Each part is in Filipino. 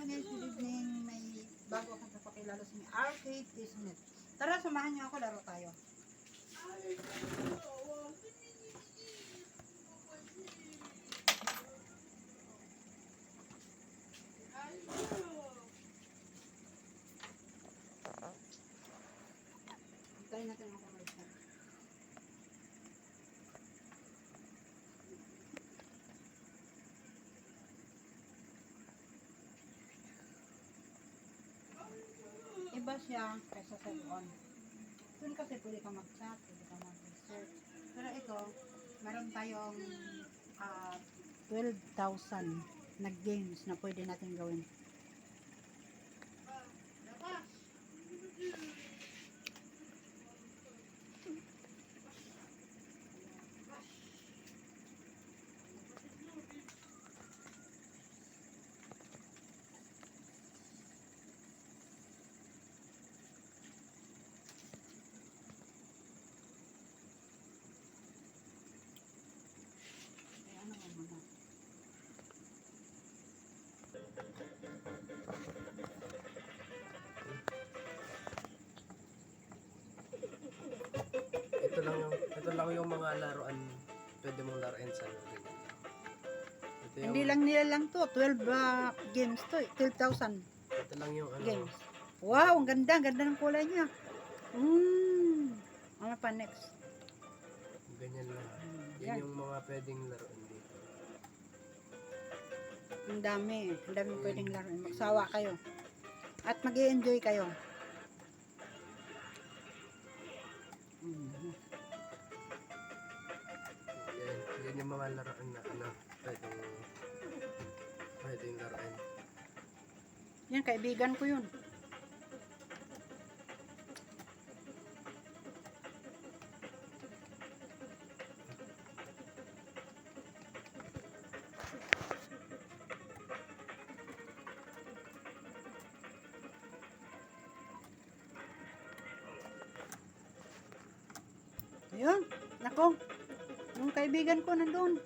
guys, good evening. May bago akong papakilala sa inyo. Arcade Disney. Tara, samahan niyo ako, laro tayo. Hintayin natin ako ulit. Iba siya kaysa sa doon. Doon kasi pwede ka mag-chat, pwede ka mag-research. Pero ito, meron tayong 12,000 na games na pwede natin gawin. Ito lang yung mga laruan pwede mong laruin sa ganyan. Hindi lang nila lang to, 12 games to, 12,000 Ito lang yung ano. games. Wow, ang ganda ng kulay niya. Ano pa next? Ganyan lang. Yan Yan. yung mga pwedeng laruin dito. Ang dami pwedeng laruin. Magsawa kayo. At mag-i-enjoy kayo. Yan yung mga laruan na ano, pwedeng laruin. Yan, kaibigan ko yun. Ayun, nako. Yung kaibigan ko nandun.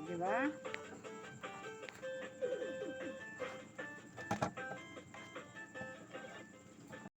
Di ba?